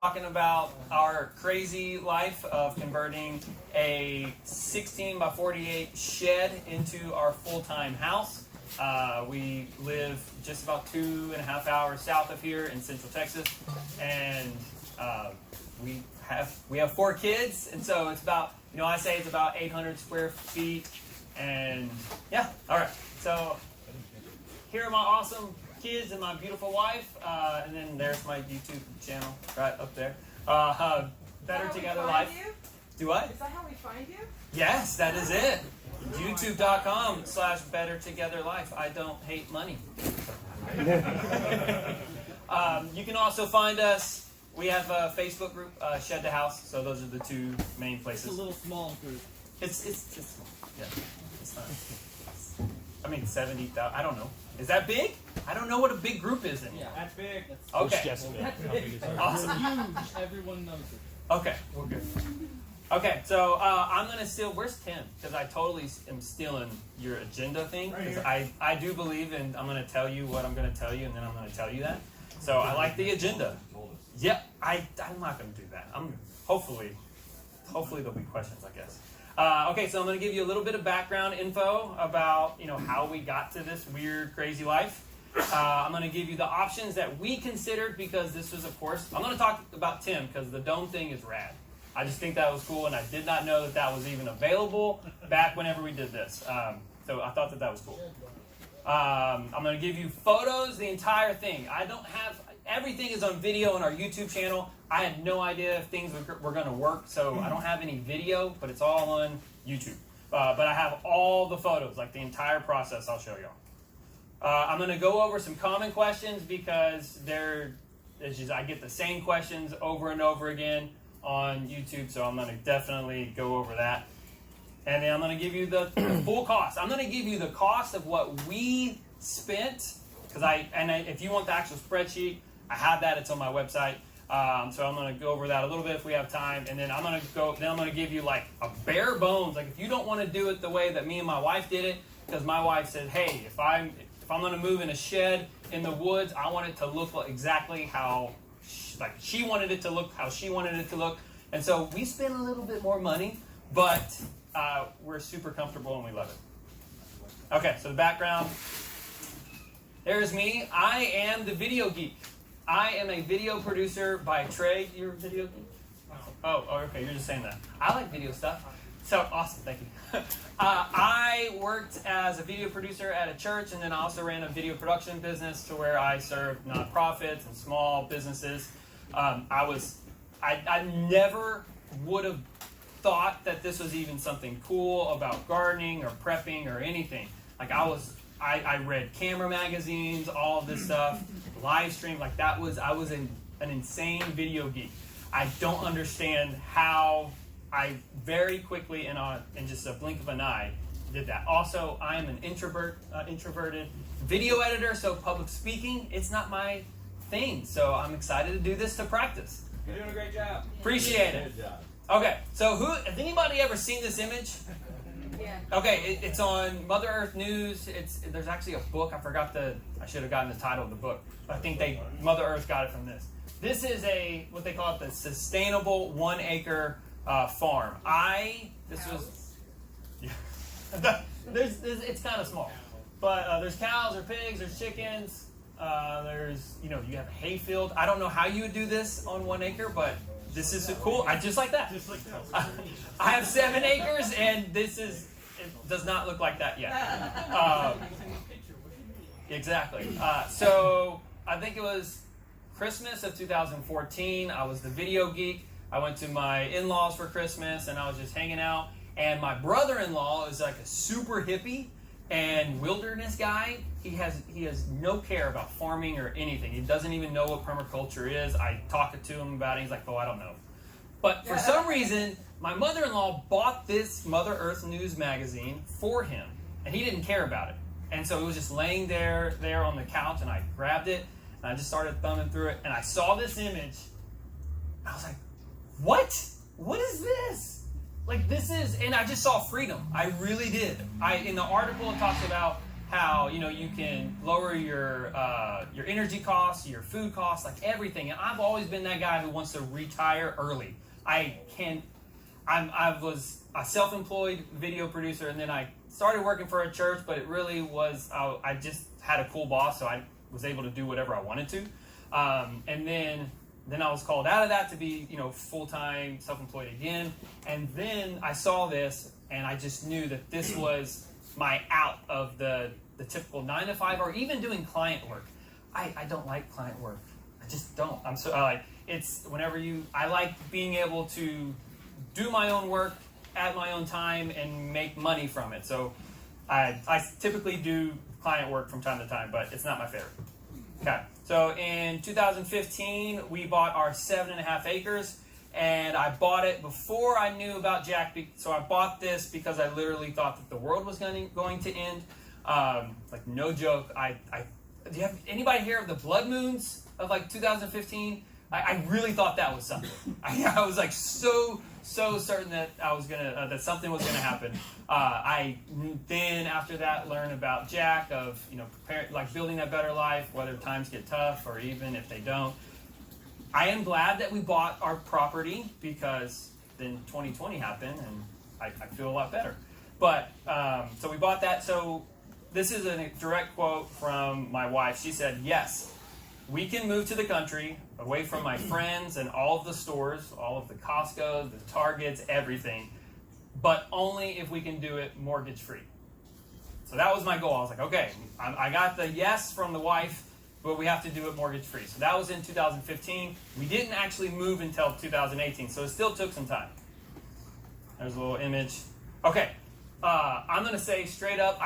Talking about our crazy life of converting a 16 by 48 shed into our full-time house. We live just about 2.5 hours south of here in Central Texas, and we have 4 kids, and so it's about, I say it's about 800 square feet, and yeah, all right. So here are my awesome kids and my beautiful wife, and then there's my YouTube channel right up there. Better Together Life. You? Do what? Is that how we find you? Yes, that is it. YouTube.com/Better Together Life. I don't hate money. You can also find us. We have a Facebook group, Shed the House. So those are the 2 main places. It's a little small group. It's yeah. It's not. I mean, 70,000. I don't know. Is that big? I don't know what a big group is anymore. Yeah, that's big. That's Okay. That's big. Awesome. Huge. Everyone knows it. Okay, we're good. Okay, so I'm gonna steal. Where's Tim? Because I totally am stealing your agenda thing. Because I do believe, and I'm gonna tell you what I'm gonna tell you, and then I'm gonna tell you that. So I like the agenda. Yeah, I'm not gonna do that. Hopefully there'll be questions, I guess. Okay, so I'm going to give you a little bit of background info about, how we got to this weird, crazy life. I'm going to give you the options that we considered because this was, of course, I'm going to talk about Tim because the dome thing is rad. I just think that was cool, and I did not know that was even available back whenever we did this. So I thought that was cool. I'm going to give you photos, the entire thing. I don't have... Everything is on video on our YouTube channel. I had no idea if things were going to work, so I don't have any video, but it's all on YouTube. But I have all the photos, like the entire process I'll show y'all. I'm going to go over some common questions because I get the same questions over and over again on YouTube, so I'm going to definitely go over that. And then I'm going to give you the full cost. I'm going to give you the cost of what we spent, if you want the actual spreadsheet, I have that. It's on my website. So I'm going to go over that a little bit if we have time, and then I'm going to give you like a bare bones. Like if you don't want to do it the way that me and my wife did it, because my wife said, "Hey, if I'm going to move in a shed in the woods, I want it to look like exactly how she wanted it to look, how she wanted it to look." And so we spent a little bit more money, but we're super comfortable and we love it. Okay, so the background. There's me. I am the video geek. I am a video producer by trade. You're a video geek? Oh, okay. You're just saying that. I like video stuff. So, awesome. Thank you. I worked as a video producer at a church, and then I also ran a video production business to where I served nonprofits and small businesses. I never would have thought that this was even something cool about gardening or prepping or anything. Like I read camera magazines, all of this stuff, live stream, I was an insane video geek. I don't understand how I very quickly, in just a blink of an eye, did that. Also, I am an introverted video editor, so public speaking, it's not my thing. So I'm excited to do this to practice. You're doing a great job. Appreciate it. Good job. Okay, so has anybody ever seen this image? Yeah. Okay, it's on Mother Earth News. There's actually a book. I should have gotten the title of the book. But I think Mother Earth got it from this. This is what they call it, the sustainable 1 acre farm. It's kind of small, but there's cows or pigs, there's chickens. You have a hay field. I don't know how you would do this on 1 acre, but this is cool. Just like that. Just like that. I have 7 acres, and it does not look like that yet. Exactly. So I think it was Christmas of 2014. I was the video geek. I went to my in-laws for Christmas, and I was just hanging out. And my brother-in-law is like a super hippie and wilderness guy. He has no care about farming or anything. He doesn't even know what permaculture is. I talked to him about it. He's like, "Oh, I don't know." But for some reason, my mother-in-law bought this Mother Earth News magazine for him, and he didn't care about it. And so it was just laying there on the couch, and I grabbed it, and I just started thumbing through it, and I saw this image. I was like, "What? What is this?" And I just saw freedom. I really did. In the article, it talks about how you can lower your energy costs, your food costs, like everything. And I've always been that guy who wants to retire early. I was a self-employed video producer, and then I started working for a church, but it really was I just had a cool boss, so I was able to do whatever I wanted to. And then I was called out of that to be full-time self-employed again. And then I saw this, and I just knew that this was my out of the typical 9 to 5, or even doing client work. I don't like client work. I just don't. It's whenever I like being able to do my own work at my own time and make money from it. So I typically do client work from time to time, but it's not my favorite. Okay, so in 2015, we bought our 7.5 acres, and I bought it before I knew about Jack. So I bought this because I literally thought that the world was going to end. Like, no joke. Do you have anybody here of the blood moons of like 2015? I really thought that was something. I was like so certain that that something was gonna happen. I then after that learned about Jack of building a better life, whether times get tough or even if they don't. I am glad that we bought our property, because then 2020 happened and I feel a lot better. But so we bought that. So this is a direct quote from my wife. She said, "Yes, we can move to the country, away from my friends and all of the stores, all of the Costco's, the Targets, everything, but only if we can do it mortgage-free." So that was my goal. I was like, okay, I got the yes from the wife, but we have to do it mortgage-free. So that was in 2015. We didn't actually move until 2018, so it still took some time. There's a little image. Okay, I'm going to say straight up,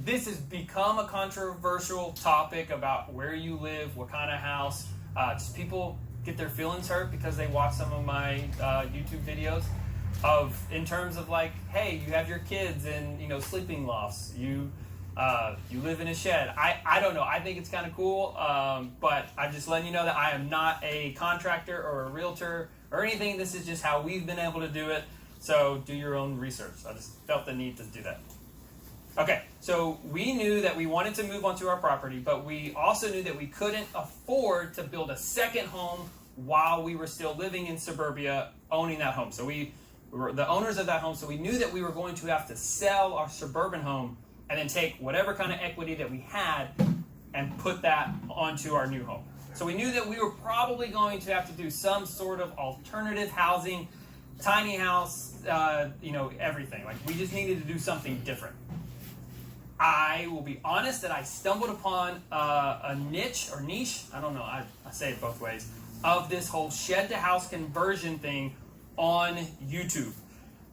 this has become a controversial topic about where you live, what kind of house. Just people get their feelings hurt because they watch some of my YouTube videos in terms of like, hey, you have your kids in sleeping lofts. You live in a shed. I don't know. I think it's kind of cool, but I'm just letting you know that I am not a contractor or a realtor or anything. This is just how we've been able to do it. So do your own research. I just felt the need to do that. Okay, so we knew that we wanted to move onto our property, but we also knew that we couldn't afford to build a second home while we were still living in suburbia, owning that home. So we were the owners of that home, so we knew that we were going to have to sell our suburban home and then take whatever kind of equity that we had and put that onto our new home. So we knew that we were probably going to have to do some sort of alternative housing, tiny house, everything. Like, we just needed to do something different. I will be honest that I stumbled upon a niche, I don't know, I say it both ways, of this whole shed to house conversion thing on YouTube.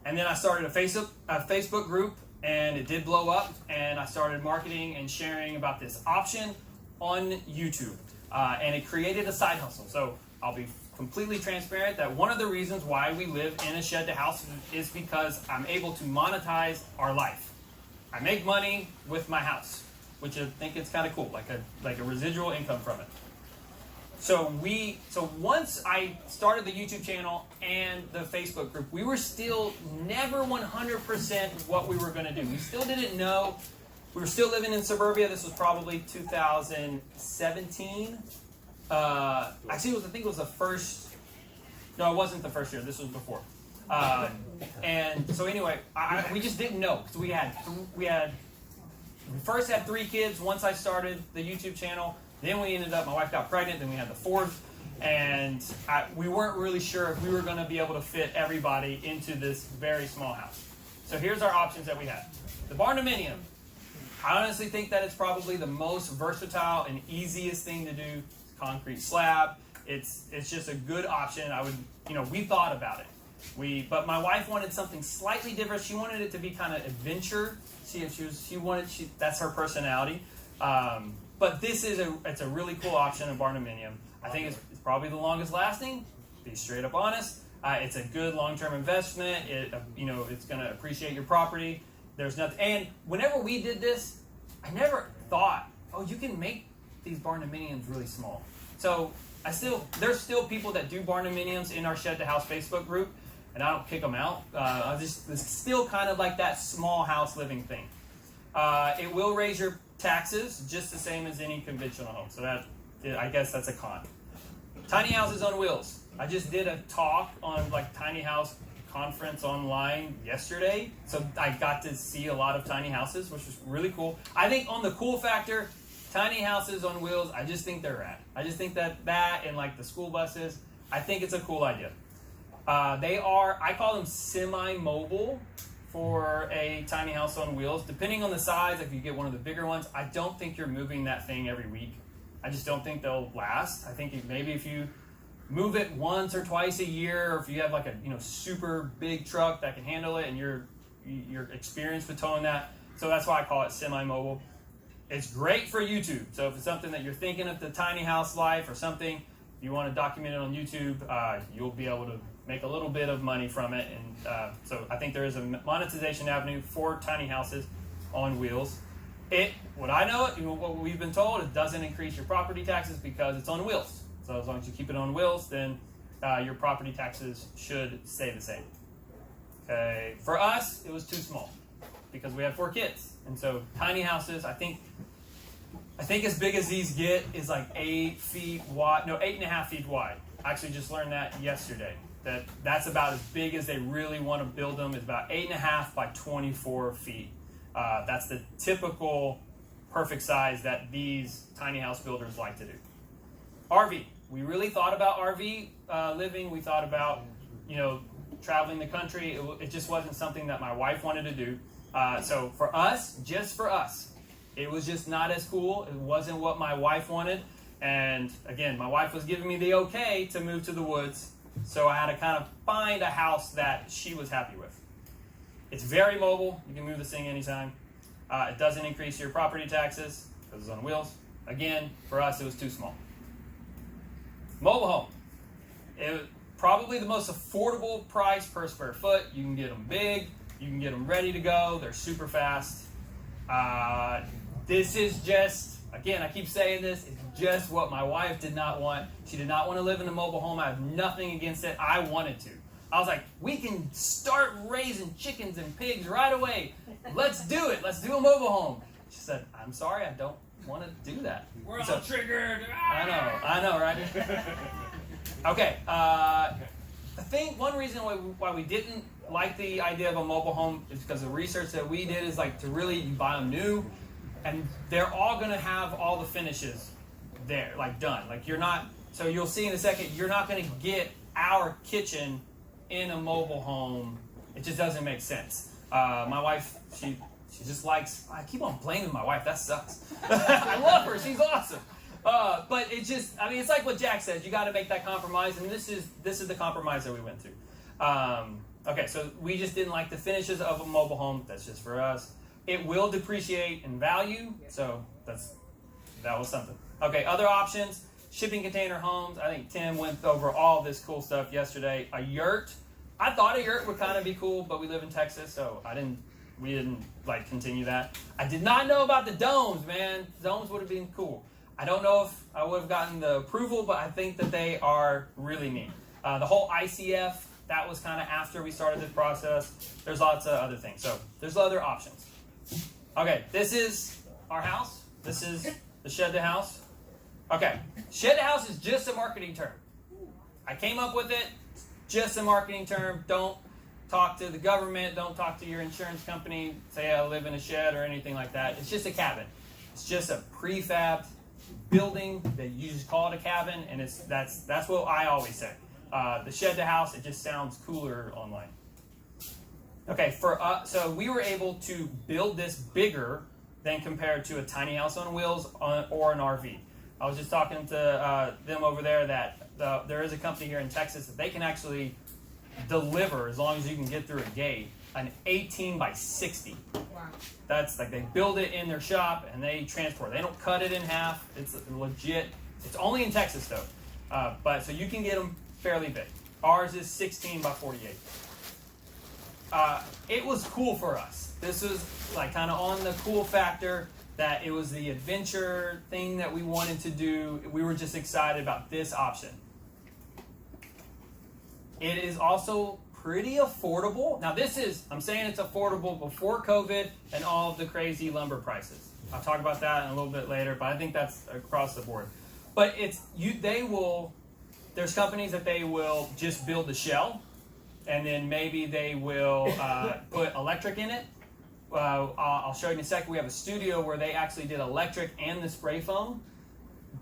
And then I started a Facebook group, and it did blow up, and I started marketing and sharing about this option on YouTube. And it created a side hustle. So I'll be completely transparent that one of the reasons why we live in a shed to house is because I'm able to monetize our life. I make money with my house, which I think it's kind of cool, like a residual income from it. So once I started the YouTube channel and the Facebook group, we were still never 100% what we were going to do. We still didn't know. We were still living in suburbia. This was probably 2017. Actually, I think it was the first. No, it wasn't the first year. This was before. And so anyway, we just didn't know, because we first had 3 kids once I started the YouTube channel. Then my wife got pregnant. Then we had the 4th, and we weren't really sure if we were going to be able to fit everybody into this very small house. So here's our options that we had. The barndominium. I honestly think that it's probably the most versatile and easiest thing to do. Concrete slab. It's just a good option. We thought about it. But my wife wanted something slightly different. She wanted it to be kind of adventure. That's her personality. But it's a really cool option, a barndominium. I think it's probably the longest lasting. Be straight up honest. It's a good long-term investment. It's going to appreciate your property. There's nothing. And whenever we did this, I never thought, you can make these barndominiums really small. So there's still people that do barndominiums in our Shed to House Facebook group, and I don't kick them out. It's still kind of like that small house living thing. It will raise your taxes just the same as any conventional home. So that, I guess that's a con. Tiny houses on wheels. I just did a talk on like tiny house conference online yesterday. So I got to see a lot of tiny houses, which was really cool. I think on the cool factor, tiny houses on wheels, I just think they're rad. I just think that and like the school buses, I think it's a cool idea. I call them semi-mobile for a tiny house on wheels. Depending on the size, if you get one of the bigger ones, I don't think you're moving that thing every week. I just don't think they'll last. I think maybe if you move it once or twice a year, or if you have like a super big truck that can handle it and you're experienced with towing that. So that's why I call it semi-mobile. It's great for YouTube. So if it's something that you're thinking of the tiny house life or something, you want to document it on YouTube, you'll be able to make a little bit of money from it. And so I think there is a monetization avenue for tiny houses on wheels. What I know, what we've been told, it doesn't increase your property taxes because it's on wheels. So as long as you keep it on wheels, then your property taxes should stay the same. Okay. For us, it was too small because we had 4 kids. And so tiny houses, I think as big as these get is like 8 feet wide. No, 8.5 feet wide. I actually just learned that yesterday. That's about as big as they really want to build them. It's about 8.5 by 24 feet. That's the typical perfect size that these tiny house builders like to do. RV. We really thought about RV living. We thought about, traveling the country. It just wasn't something that my wife wanted to do. So for us, it was just not as cool. It wasn't what my wife wanted. And again, my wife was giving me the okay to move to the woods. So I had to kind of find a house that she was happy with. It's very mobile. You can move this thing anytime. It doesn't increase your property taxes because it's on wheels. Again, for us, it was too small. Mobile home. Probably the most affordable price per square foot. You can get them big. You can get them ready to go. They're super fast. This is just, again, I keep saying this, it's just what my wife did not want. She did not want to live in a mobile home. I have nothing against it. I wanted to. I was like, we can start raising chickens and pigs right away. Let's do it. Let's do a mobile home. She said, I'm sorry, I don't want to do that. We're all triggered. I know, right? Okay. I think one reason why we didn't like the idea of a mobile home is because the research that we did is like to really buy them new, and they're all going to have all the finishes there, like done. Like you're not. So you'll see in a second, you're not going to get our kitchen in a mobile home. It just doesn't make sense. My wife, she just likes. I keep on blaming my wife. That sucks. I love her. She's awesome. But it just, it's like what Jack says. You got to make that compromise, and this is the compromise that we went to. Okay, so we just didn't like the finishes of a mobile home. That's just for us. It will depreciate in value, so that was something. Okay, other options. Shipping container homes. I think Tim went over all this cool stuff yesterday. A yurt. I thought a yurt would kind of be cool, but we live in Texas, so we didn't continue that. I did not know about the domes, man. Domes would have been cool. I don't know if I would have gotten the approval, but I think that they are really neat. The whole ICF, that was kind of after we started this process. There's lots of other things. So there's other options. Okay, this is our house. This is the shed to house. Okay, shed to house is just a marketing term. I came up with it, just a marketing term. Don't talk to the government. Don't talk to your insurance company. Say I live in a shed or anything like that. It's just a cabin. It's just a prefabbed building that you just call it a cabin, and that's what I always say. The shed to house, it just sounds cooler online. Okay, so we were able to build this bigger than compared to a tiny house on wheels or an RV. I was just talking to them over there that there is a company here in Texas that they can actually deliver, as long as you can get through a gate, an 18 by 60. Wow. That's like they build it in their shop and they transport. They don't cut it in half. It's legit. It's only in Texas though. But so you can get them fairly big. Ours is 16 by 48. It was cool for us. This was like kind of on the cool factor that it was the adventure thing that we wanted to do. We were just excited about this option. It is also pretty affordable. Now I'm saying it's affordable before COVID and all of the crazy lumber prices. I'll talk about that in a little bit later, but I think that's across the board. But there's companies that they will just build the shell, and then maybe they will put electric in it. I'll show you in a second. We have a studio where they actually did electric and the spray foam.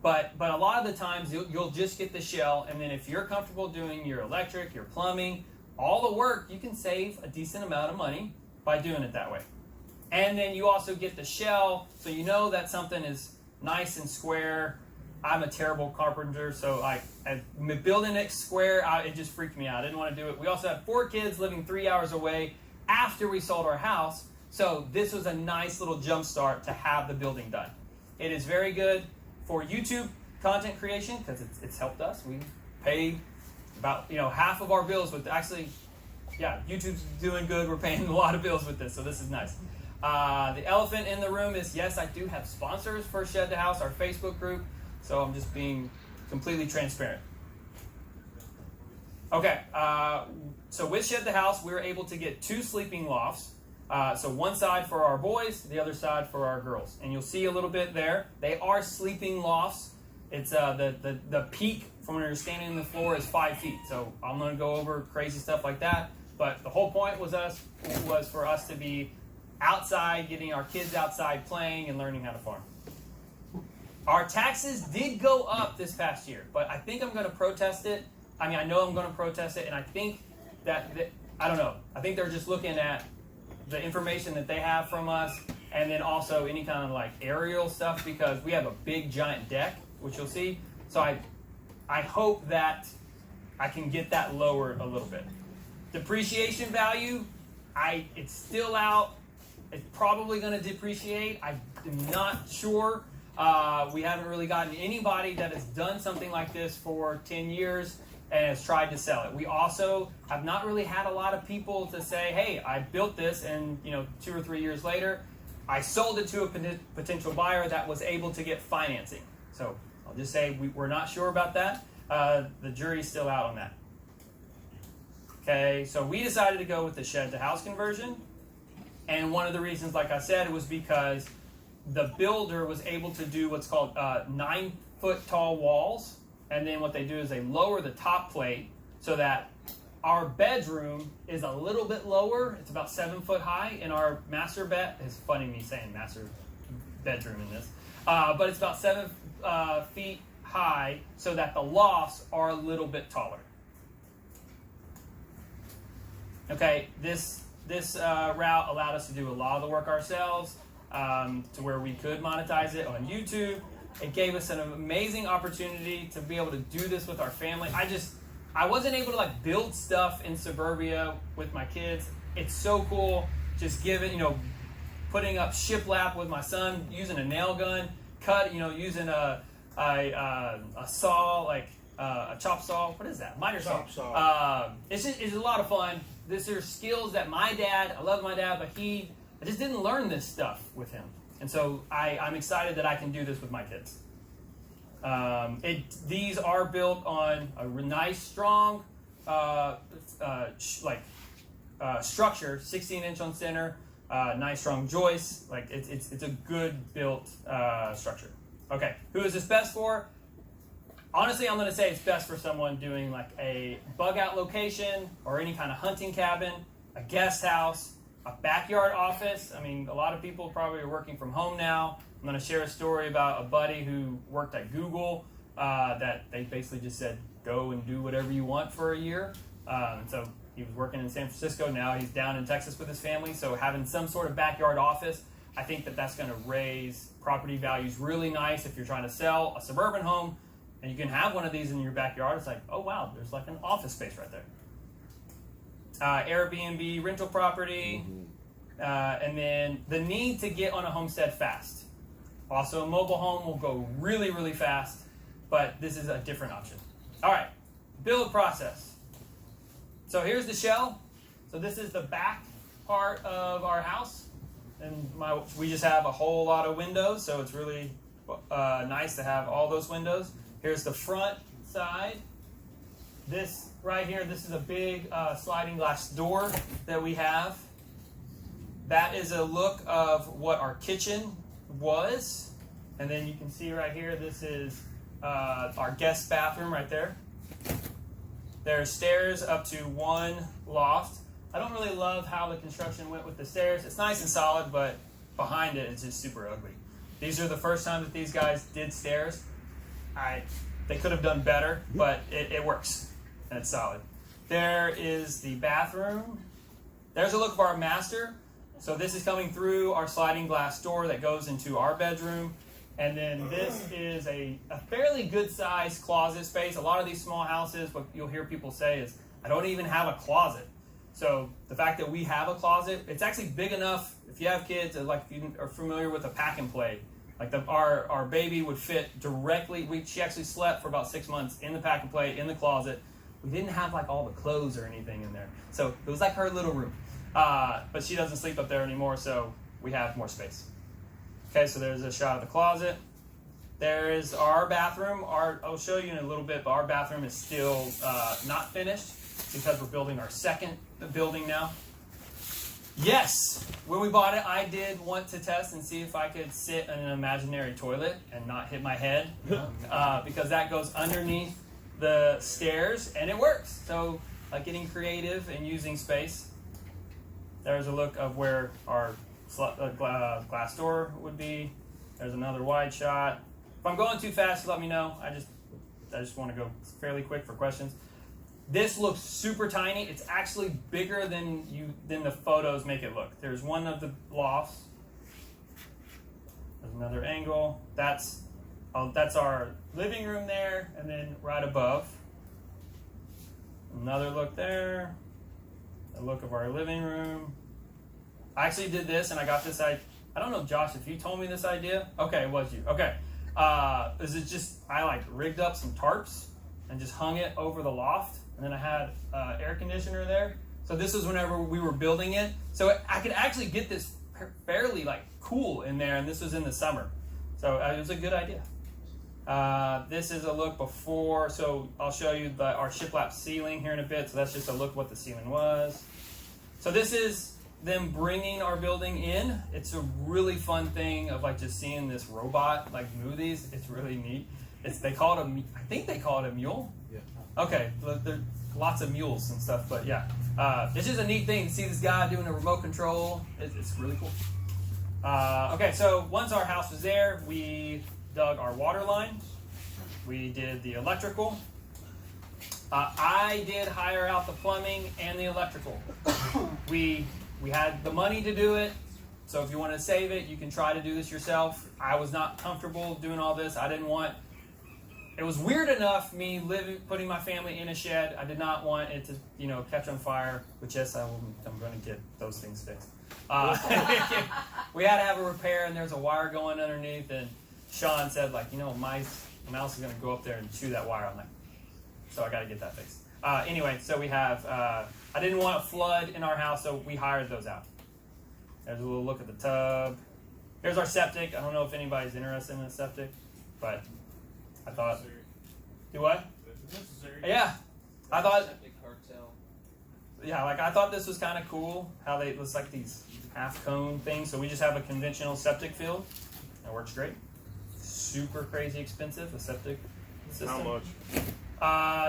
But a lot of the times you'll just get the shell, and then if you're comfortable doing your electric, your plumbing, all the work, you can save a decent amount of money by doing it that way. And then you also get the shell, so you know that something is nice and square. I'm a terrible carpenter, so building it square, it just freaked me out. I didn't want to do it. We also had 4 kids living 3 hours away after we sold our house, so this was a nice little jump start to have the building done. It is very good for YouTube content creation because it's helped us. We pay about half of our bills with YouTube's doing good. We're paying a lot of bills with this, so this is nice. The elephant in the room is, yes, I do have sponsors for Shed the House, our Facebook group, so I'm just being completely transparent. Okay, so with Shed the House, we were able to get 2 sleeping lofts. So one side for our boys, the other side for our girls. And you'll see a little bit there. They are sleeping lofts. It's the peak from when you're standing on the floor is 5 feet. So I'm going to go over crazy stuff like that. But the whole point was for us to be outside, getting our kids outside playing and learning how to farm. Our taxes did go up this past year, but I think I'm going to protest it. I know I'm going to protest it, and I think I don't know. I think they're just looking at the information that they have from us, and then also any kind of aerial stuff, because we have a big giant deck, which you'll see. So I hope that I can get that lowered a little bit. Depreciation value, it's still out. It's probably going to depreciate. I'm not sure. We haven't really gotten anybody that has done something like this for 10 years and has tried to sell it. We also have not really had a lot of people to say, hey, I built this, and 2 or 3 years later, I sold it to a potential buyer that was able to get financing. So I'll just say we're not sure about that. The jury's still out on that. Okay, so we decided to go with the shed to house conversion. And one of the reasons, like I said, was because the builder was able to do what's called 9-foot tall walls. And then what they do is they lower the top plate so that our bedroom is a little bit lower. It's about 7 foot high, and our master bed, it's funny me saying master bedroom in this, but it's about 7 feet high so that the lofts are a little bit taller. Okay, this route allowed us to do a lot of the work ourselves, to where we could monetize it on YouTube. It gave us an amazing opportunity to be able to do this with our family. I wasn't able to build stuff in suburbia with my kids. It's so cool just putting up shiplap with my son, using a nail gun, using a saw, a chop saw. What is that? Miter saw. It's a lot of fun. These are skills that I love my dad, but I just didn't learn this stuff with him. And so I'm excited that I can do this with my kids. These are built on a nice, strong, structure, 16-inch on center, nice, strong joists. It's a good built structure. Okay, who is this best for? Honestly, I'm going to say it's best for someone doing a bug out location or any kind of hunting cabin, a guest house, a backyard office. A lot of people probably are working from home now. I'm going to share a story about a buddy who worked at Google that they basically just said, go and do whatever you want for a year. And so he was working in San Francisco. Now he's down in Texas with his family. So having some sort of backyard office, I think that's going to raise property values really nice if you're trying to sell a suburban home and you can have one of these in your backyard. It's oh, wow, there's an office space right there. Airbnb, rental property, and then the need to get on a homestead fast. Also, a mobile home will go really, really fast, but this is a different option. All right, build process. So here's the shell. So this is the back part of our house, and we just have a whole lot of windows, so it's really nice to have all those windows. Here's the front side. This right here, this is a big sliding glass door that we have. That is a look of what our kitchen was. And then you can see right here, this is our guest bathroom right there. There's stairs up to one loft. I don't really love how the construction went with the stairs. It's nice and solid, but behind it, it's just super ugly. These are the first time that these guys did stairs. They could have done better, but it works, and it's solid. There is the bathroom. There's a look of our master. So this is coming through our sliding glass door that goes into our bedroom. And then this is a fairly good-sized closet space. A lot of these small houses, what you'll hear people say is, I don't even have a closet. So the fact that we have a closet, it's actually big enough, if you have kids, like if you are familiar with a pack and play, like our baby would fit directly. She actually slept for about 6 months in the pack and play, in the closet. We didn't have like all the clothes or anything in there. So it was like her little room. But she doesn't sleep up there anymore, so we have more space. Okay, so there's a shot of the closet. There is our bathroom. I'll show you in a little bit, but our bathroom is still not finished because we're building our second building now. Yes, when we bought it, I did want to test and see if I could sit in an imaginary toilet and not hit my head because that goes underneath the stairs, and it works. So, like getting creative and using space. There's a look of where our glass door would be. There's another wide shot. If I'm going too fast, let me know. I just want to go fairly quick for questions. This looks super tiny. It's actually bigger than the photos make it look. There's one of the lofts. There's another angle. That's our living room there, and then right above. Another look there. A look of our living room. I actually did this, and I got this idea. I don't know, Josh, if you told me this idea. Okay, it was you. Okay. Is it just, I like rigged up some tarps and just hung it over the loft, and then I had air conditioner there. So this was whenever we were building it. So I could actually get this fairly like cool in there, and this was in the summer. So it was a good idea. This is a look before, so I'll show you our Shiplap ceiling here in a bit. So that's just a look what the ceiling was. So this is them bringing our building in. It's a really fun thing of like just seeing this robot like move these. It's really neat. They call it I think they call it a mule. Yeah. Okay, there are lots of mules and stuff, but yeah, it's just a neat thing to see this guy doing a remote control. It's really cool. Okay, so once our house was there, we dug our water line. We did the electrical. I did hire out the plumbing and the electrical. We had the money to do it, so if you want to save it, you can try to do this yourself. I was not comfortable doing all this. It was weird enough, me putting my family in a shed. I did not want it to, catch on fire, which yes, I'm going to get those things fixed. We had to have a repair, and there's a wire going underneath, and Sean said, a mouse is going to go up there and chew that wire. I'm like, so I got to get that fixed. Anyway, so we have, I didn't want a flood in our house, so we hired those out. There's a little look at the tub. Here's our septic. I don't know if anybody's interested in a septic, but I thought, do what? Yeah, I thought, I thought this was kind of cool, how it was like these half cone things. So we just have a conventional septic field. That works great. Super crazy expensive, a septic system. How much?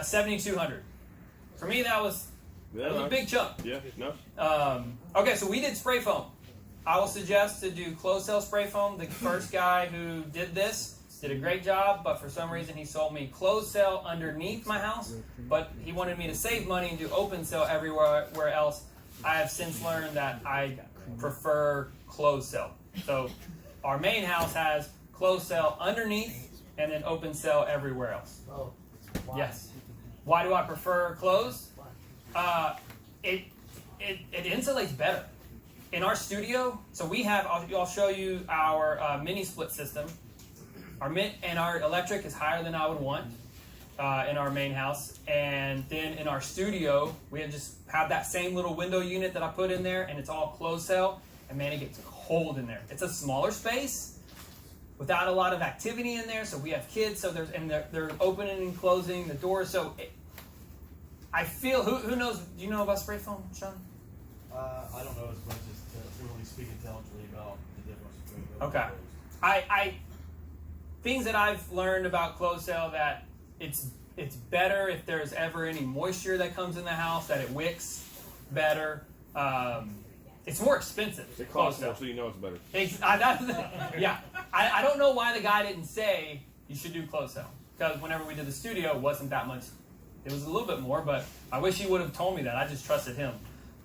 $7,200. For me, that was a big chunk. Yeah, no. Okay, so we did spray foam. I will suggest to do closed cell spray foam. The first guy who did this did a great job, but for some reason he sold me closed cell underneath my house, but he wanted me to save money and do open cell everywhere else. I have since learned that I prefer closed cell. So our main house has closed cell underneath and then open cell everywhere else. Yes. Why do I prefer closed? It insulates better. In our studio, so we have, I'll show you our mini split system. Our electric is higher than I would want in our main house. And then in our studio, we just have that same little window unit that I put in there, and it's all closed cell. And man, it gets cold in there. It's a smaller space without a lot of activity in there. So we have kids, so they're opening and closing the doors. So I feel, who knows, do you know about spray foam, Sean? I don't know as much as to really speak intelligently about the difference between those. Okay. I things that I've learned about closed cell, that it's better if there's ever any moisture that comes in the house, that it wicks better. It's more expensive. It costs more, so you know it's better. Yeah. I don't know why the guy didn't say you should do closed cell, because whenever we did the studio, it wasn't that much. It was a little bit more, but I wish he would have told me that. I just trusted him.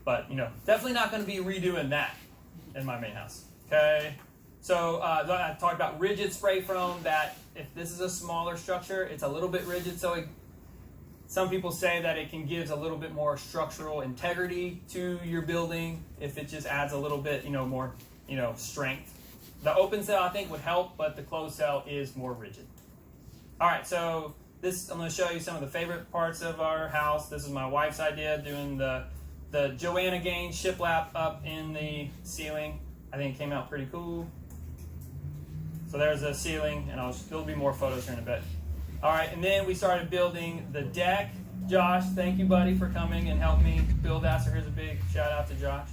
But, definitely not going to be redoing that in my main house. Okay? So I talked about rigid spray foam, that if this is a smaller structure, it's a little bit rigid. So some people say that it can give a little bit more structural integrity to your building if it just adds a little bit, more, strength. The open cell, I think, would help, but the closed cell is more rigid. All right, so I'm going to show you some of the favorite parts of our house. This is my wife's idea, doing the Joanna gain shiplap up in the ceiling. I think it came out pretty cool. So there's the ceiling, and there'll be more photos here in a bit. All right, and then we started building the deck. Josh, thank you, buddy, for coming and helping me build that. So here's a big shout out to Josh.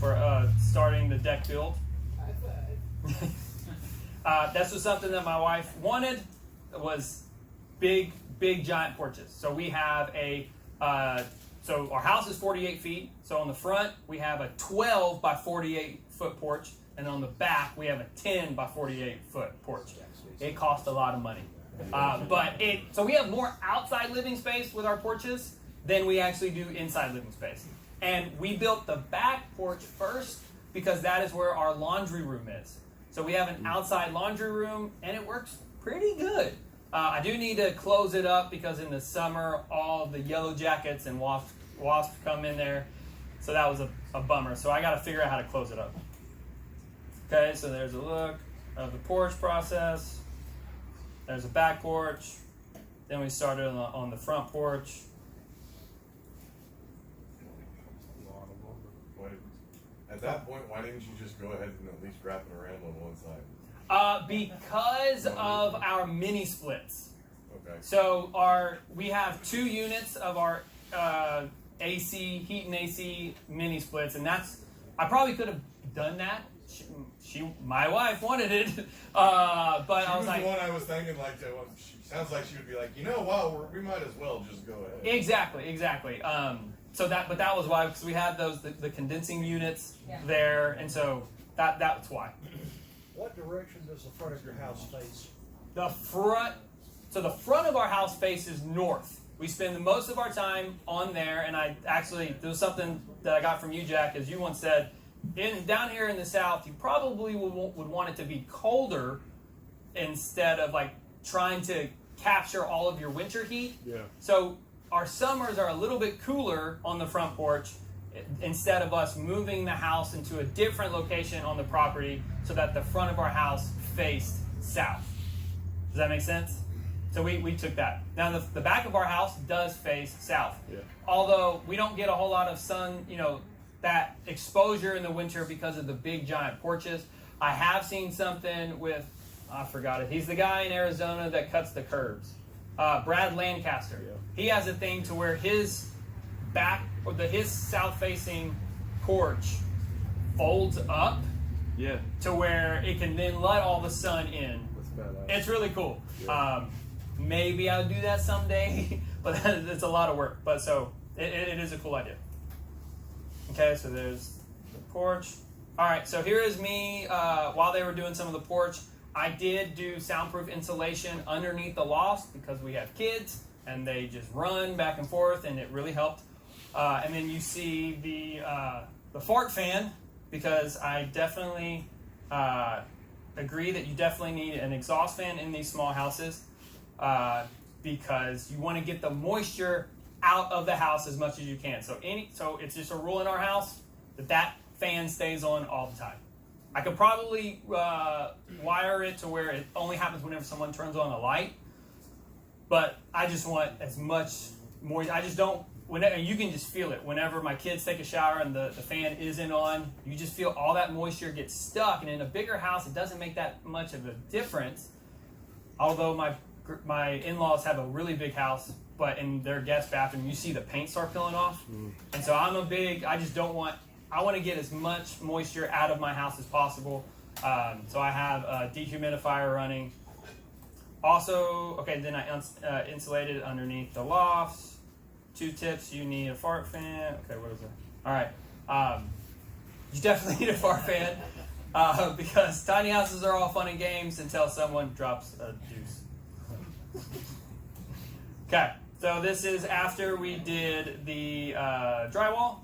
For starting the deck build. This was something that my wife wanted. Was big giant porches. So we have so our house is 48 feet. So on the front we have a 12 by 48 foot porch, and on the back we have a 10 by 48 foot porch. It cost a lot of money, so we have more outside living space with our porches than we actually do inside living space. And we built the back porch first because that is where our laundry room is. So we have an outside laundry room, and it works pretty good. I do need to close it up because in the summer, all the yellow jackets and wasps come in there. So that was a bummer. So I got to figure out how to close it up. Okay, so there's a look of the porch process. There's a back porch. Then we started on the front porch. At that point, why didn't you just go ahead and at least wrap it around on one side? Because of our mini splits. Okay. So we have 2 units of our AC, heat and AC mini splits, and I probably could have done that. My wife wanted it, but I was like, the one I was thinking, she sounds like she would be like, we might as well just go ahead. Exactly. But that was why, because we had the condensing units there, and so that's why. What direction does the front of your house face? The front of our house faces north. We spend most of our time on there, and there was something that I got from you, Jack, as you once said, down here in the south, you probably would want it to be colder instead of trying to capture all of your winter heat. Yeah. So our summers are a little bit cooler on the front porch instead of us moving the house into a different location on the property so that the front of our house faced south. Does that make sense? So we took that. Now the back of our house does face south. Yeah. Although we don't get a whole lot of sun, that exposure in the winter because of the big giant porches. I have seen something with, I forgot it. He's the guy in Arizona that cuts the curbs. Brad Lancaster. Yeah. He has a thing to where his his south-facing porch folds up. Yeah. To where it can then let all the sun in. That's badass. It's really cool. Yeah. Maybe I'll do that someday, but it's a lot of work. But so it is a cool idea. Okay, so there's the porch. All right, so here is me while they were doing some of the porch. I did do soundproof insulation underneath the loft because we have kids and they just run back and forth, and it really helped. And then you see the fart fan, because I definitely agree that you definitely need an exhaust fan in these small houses because you want to get the moisture out of the house as much as you can. So it's just a rule in our house that fan stays on all the time. I could probably wire it to where it only happens whenever someone turns on a light, but I just want as much moisture. I just don't. Whenever you can just feel it. Whenever my kids take a shower and the fan isn't on, you just feel all that moisture get stuck. And in a bigger house, it doesn't make that much of a difference. Although my in-laws have a really big house, but in their guest bathroom, you see the paint start peeling off. And so I just don't want, I want to get as much moisture out of my house as possible. So I have a dehumidifier running. Also, okay, then I insulated underneath the lofts. 2 tips, you need a fart fan. Okay, what is it? All right. You definitely need a fart fan because tiny houses are all fun and games until someone drops a deuce. Okay, so this is after we did the drywall.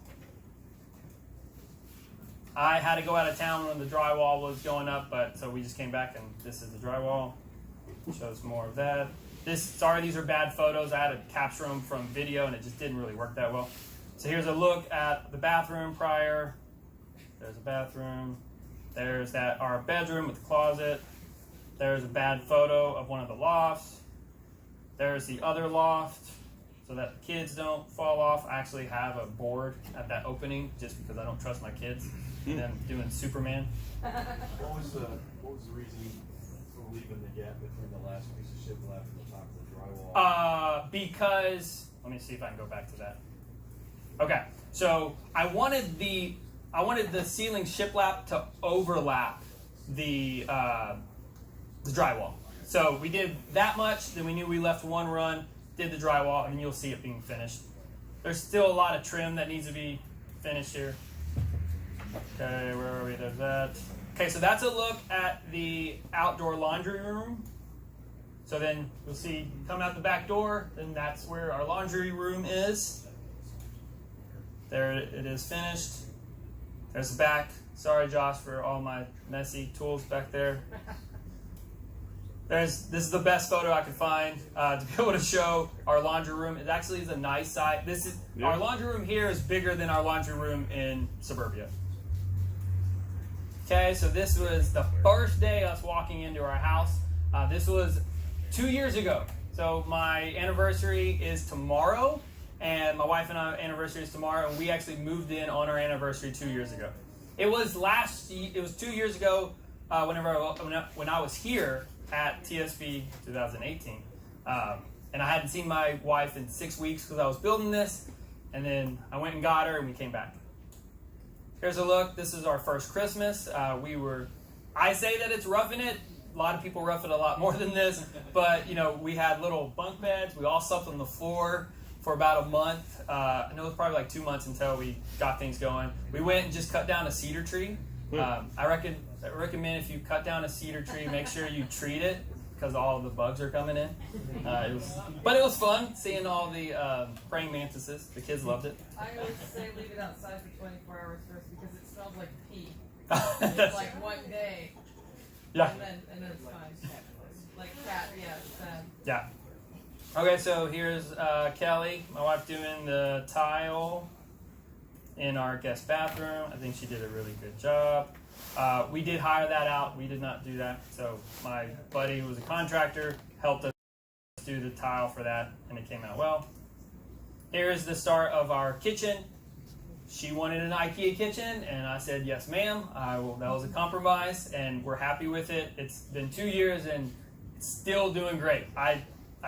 I had to go out of town when the drywall was going up, but so we just came back and this is the drywall. Shows more of that. Sorry, these are bad photos. I had to capture them from video and it just didn't really work that well. So here's a look at the bathroom prior. There's a bathroom. There's our bedroom with the closet. There's a bad photo of one of the lofts. There's the other loft so that the kids don't fall off. I actually have a board at that opening just because I don't trust my kids and them doing Superman. What was the reason for leaving the gap between the last piece of shiplap and the top of the drywall? Because let me see if I can go back to that. Okay, so I wanted the ceiling shiplap to overlap the drywall. So we did that much, then we knew we left one run, did the drywall, and then you'll see it being finished. There's still a lot of trim that needs to be finished here. Okay, where are we? There's that. Okay, so that's a look at the outdoor laundry room. So then you'll see, come out the back door, then that's where our laundry room is. There it is finished. There's the back. Sorry, Josh, for all my messy tools back there. This is the best photo I could find to be able to show our laundry room. It actually is a nice size. Our laundry room here is bigger than our laundry room in suburbia. Okay, so this was the first day us walking into our house. This was 2 years ago. So my anniversary is tomorrow, and my wife and I anniversary is tomorrow, and we actually moved in on our anniversary 2 years ago. It was 2 years ago when I was here at TSP 2018. And I hadn't seen my wife in 6 weeks because I was building this, and then I went and got her and we came back. Here's a look. This is our first Christmas. I say that it's roughing it. A lot of people rough it a lot more than this, but we had little bunk beds. We all slept on the floor for about a month. I know it was probably like 2 months until we got things going. We went and just cut down a cedar tree. I recommend if you cut down a cedar tree, make sure you treat it because all the bugs are coming in. But it was fun seeing all the praying mantises. The kids loved it. I always say leave it outside for 24 hours first because it smells like pee. It's like one day. Yeah. And then it's fine. Like cat, yeah, it's bad. Yeah. Okay, so here's Kelly, my wife, doing the tile in our guest bathroom. I think she did a really good job. We did hire that out. We did not do that. So my buddy, who was a contractor, helped us do the tile for that, and it came out well. Here's the start of our kitchen. She wanted an Ikea kitchen, and I said, yes, ma'am. That was a compromise, and we're happy with it. It's been 2 years, and it's still doing great. I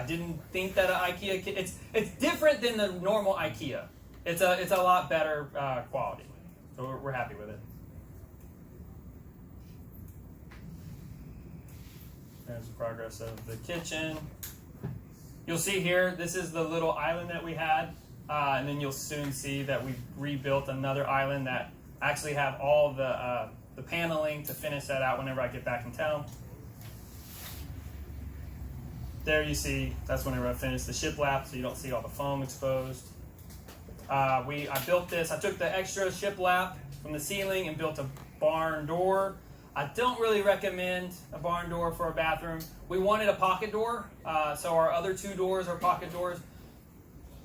didn't think that an Ikea kitchen, it's different than the normal Ikea. It's a lot better quality, so we're happy with it. There's the progress of the kitchen. You'll see here, this is the little island that we had, and then you'll soon see that we've rebuilt another island that actually have all the paneling to finish that out whenever I get back in town. There you see, that's whenever I finish the shiplap, so you don't see all the foam exposed. I built this, I took the extra shiplap from the ceiling and built a barn door. I don't really recommend a barn door for a bathroom. We wanted a pocket door, so our other 2 doors are pocket doors.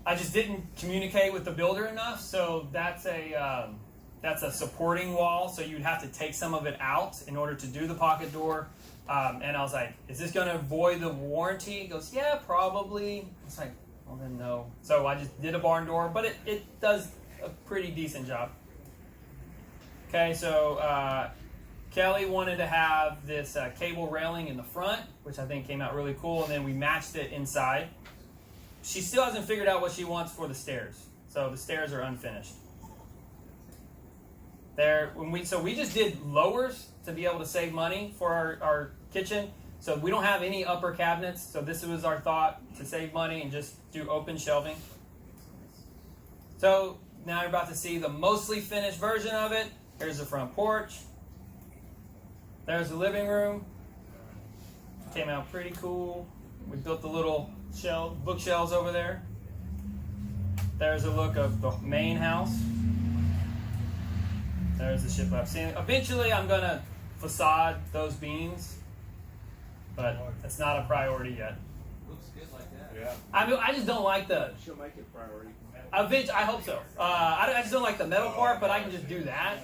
I just didn't communicate with the builder enough, so that's a supporting wall, so you'd have to take some of it out in order to do the pocket door. And I was like, is this going to void the warranty? He goes, yeah, probably. It's like, well then no. So I just did a barn door, but it does a pretty decent job. Okay, so Kelly wanted to have this cable railing in the front, which I think came out really cool, and then we matched it inside. she still hasn't figured out what she wants for the stairs. So the stairs are unfinished. We just did lowers to be able to save money for our kitchen. So we don't have any upper cabinets. So this was our thought, to save money and just do open shelving. So now you're about to see the mostly finished version of it. Here's the front porch. There's the living room. Came out pretty cool. We built the little bookshelves over there. There's a look of the main house. There's the shiplap ceiling. Eventually, I'm gonna facade those beams, but it's not a priority yet. Looks good like that. Yeah. I just don't like the. She'll make it priority. I hope so. I just don't like the metal part, but I can just do that.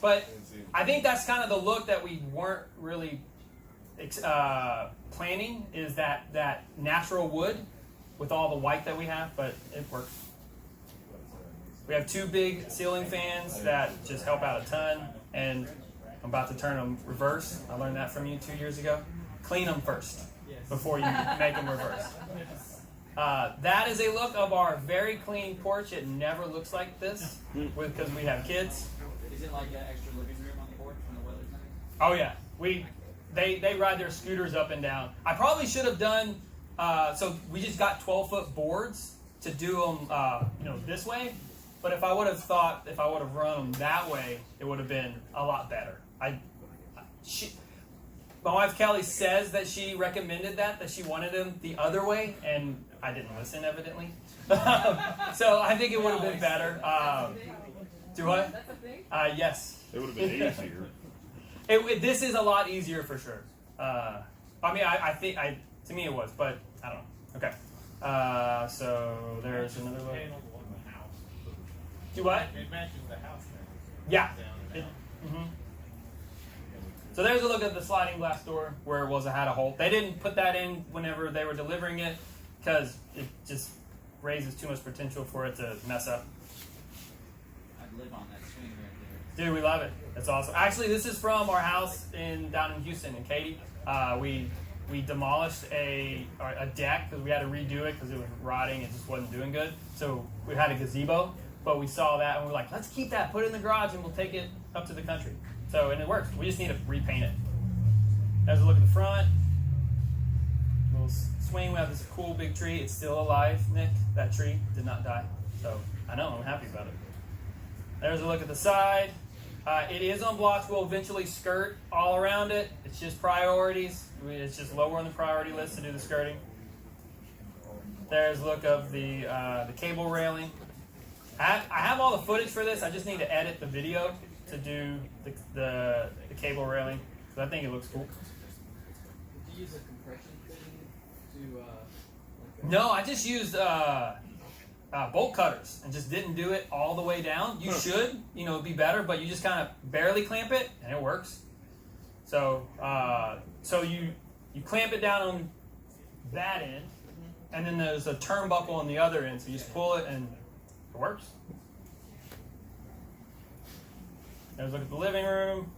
But I think that's kind of the look that we weren't really planning, is that natural wood with all the white that we have, but it works. We have 2 big ceiling fans that just help out a ton, and I'm about to turn them reverse. I learned that from you 2 years ago. Clean them first before you make them reverse. That is a look of our very clean porch. It never looks like this because we have kids. Is it like an extra living room on the porch when the weather's nice? Oh yeah, they ride their scooters up and down. I probably should have done. So we just got 12-foot boards to do them, this way. But if I would have run them that way, it would have been a lot better. My wife Kelly says that she recommended that she wanted them the other way, and I didn't listen, evidently. So I think it would have been better. Do what? That's a thing? Yes. It would have been easier. This is a lot easier for sure. I think to me it was, but I don't know. Okay. So there's another look. Do what? It matches the house there. Yeah. So there's a look at the sliding glass door where it had a hole. They didn't put that in whenever they were delivering it because it just raises too much potential for it to mess up. I'd live on that swing right there. Dude, we love it. It's awesome. Actually, this is from our house down in Houston, in Katy. We demolished a deck because we had to redo it because it was rotting. It just wasn't doing good. So we had a gazebo, but we saw that and we were like, let's keep that, put it in the garage, and we'll take it up to the country. And it works. We just need to repaint it. There's a look at the front. Little swing. We have this cool big tree. It's still alive, Nick. That tree did not die. So I know, I'm happy about it. There's a look at the side. It is on blocks. We'll eventually skirt all around it. It's just priorities. It's just lower on the priority list to do the skirting. There's a look of the cable railing. I have all the footage for this. I just need to edit the video to do the cable railing. So I think it looks cool. Did you use a compression fitting to No, I just used bolt cutters and just didn't do it all the way down. You should, it'd be better, but you just kind of barely clamp it and it works. So you clamp it down on that end, and then there's a turnbuckle on the other end. So you just pull it and it works. There's a look at the living room.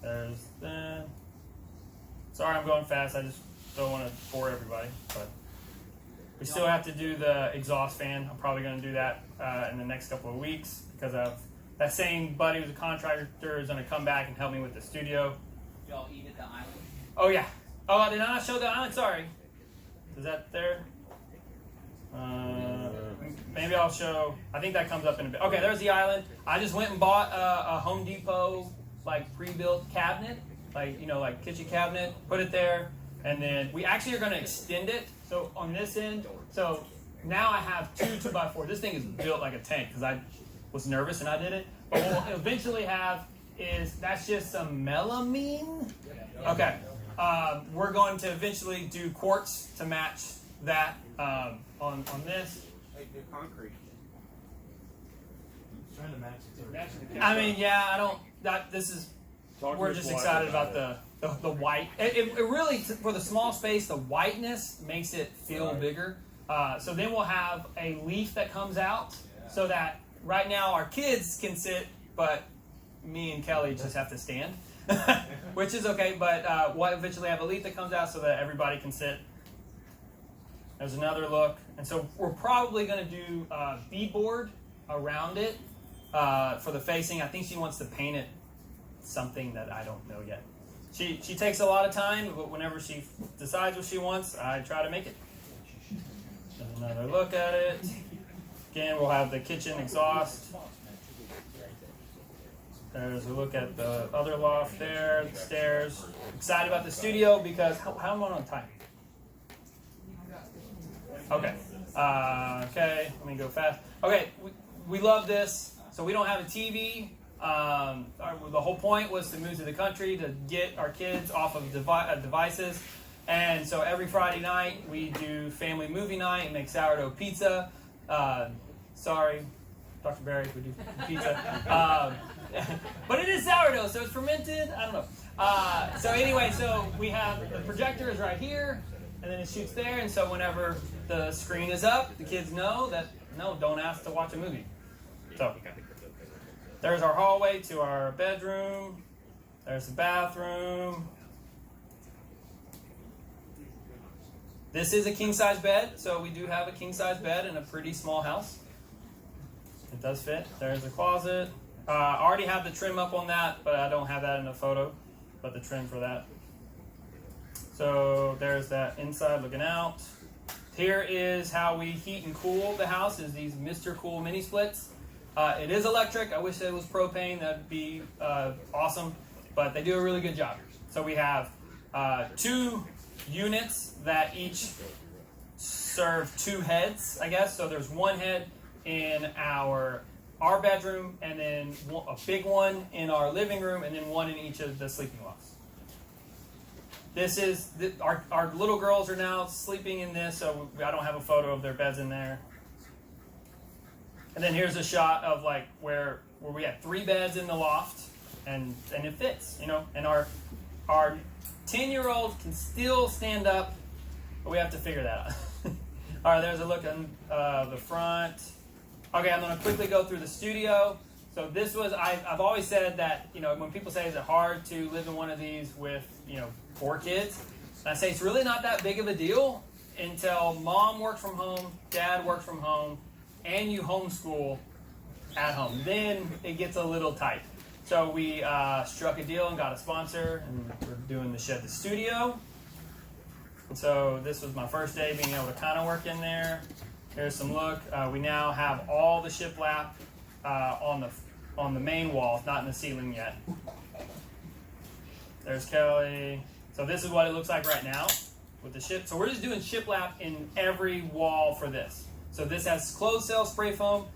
There's that. Sorry, I'm going fast. I just don't want to bore everybody. But we still have to do the exhaust fan. I'm probably going to do that in the next couple of weeks because of that same buddy who's a contractor is going to come back and help me with the studio. y'all eat at the island? Oh, yeah. Oh, did I not show the island? Sorry. Is that there? Maybe I'll show. I think that comes up in a bit. Okay, there's the island. I just went and bought a Home Depot pre-built cabinet, like kitchen cabinet. Put it there, and then we actually are going to extend it. So on this end, so now I have 2 2x4. This thing is built like a tank because I was nervous and I did it. But what we'll eventually have is that's just some melamine. Okay, we're going to eventually do quartz to match that on this. Like the concrete. Trying to match it. I mean, yeah, I don't. This is. We're just excited about the white. It really, for the small space, the whiteness makes it feel bigger. So then we'll have a leaf that comes out, so that right now our kids can sit, but me and Kelly just have to stand. which is okay. But we'll eventually have a leaf that comes out so that everybody can sit. There's another look, and so we're probably going to do beadboard around it for the facing. I think she wants to paint it something that I don't know yet. She takes a lot of time, but whenever she decides what she wants, I try to make it. There's another look at it. Again, we'll have the kitchen exhaust. There's a look at the other loft there, the stairs. Excited about the studio because how am I on time? Okay. Okay, let me go fast. Okay, we love this. So we don't have a TV. The whole point was to move to the country to get our kids off of devices. And so every Friday night we do family movie night and make sourdough pizza. Sorry, Dr. Barry, we do pizza. But it is sourdough, so it's fermented. I don't know. So anyway, so we have the projector is right here, and then it shoots there. And so whenever the screen is up, the kids know that, no, don't ask to watch a movie. So there's our hallway to our bedroom. There's the bathroom. This is a king-size bed, so we do have a king-size bed in a pretty small house. It does fit. There's the closet. I already have the trim up on that, but I don't have that in the photo, but the trim for that. So there's that inside looking out. Here is how we heat and cool the house, is these Mr. Cool mini splits. It is electric. I wish it was propane. That'd be awesome, but they do a really good job. So we have 2 units that each serve 2 heads, I guess. So there's 1 head in our bedroom, and then a big one in our living room, and then 1 in each of the sleeping lofts. This is our little girls are now sleeping in this, so I don't have a photo of their beds in there. And then here's a shot of like where we have 3 beds in the loft, and it fits, you know. And our 10-year-old can still stand up, but we have to figure that out. All right, there's a look at the front. Okay, I'm going to quickly go through the studio. So this was, I've always said that, you know, when people say, is it hard to live in one of these with, you know, 4 kids? And I say it's really not that big of a deal until mom works from home, dad works from home, and you homeschool at home. Then it gets a little tight. So we struck a deal and got a sponsor, and we're doing the Shed the Studio. So this was my first day being able to kind of work in there. Here's some look. We now have all the shiplap on the main wall, not in the ceiling yet. There's Kelly. So this is what it looks like right now with the ship. So we're just doing shiplap in every wall for this. So this has closed cell spray foam.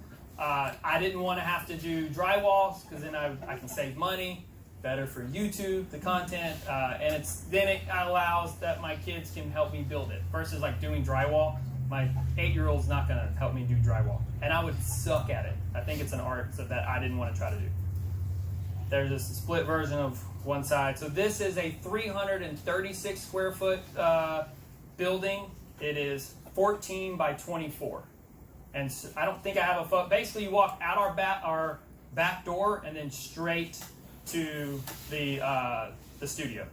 I didn't want to have to do drywall because then I can save money. Better for YouTube, the content, and it allows that my kids can help me build it versus like doing drywall. My 8-year-old's not going to help me do drywall, and I would suck at it. I think it's an art that I didn't want to try to do. There's a split version of one side. So this is a 336 square foot building. It is 14 by 24. And so I don't think I have a photo. Basically, you walk out our back door and then straight to the studio.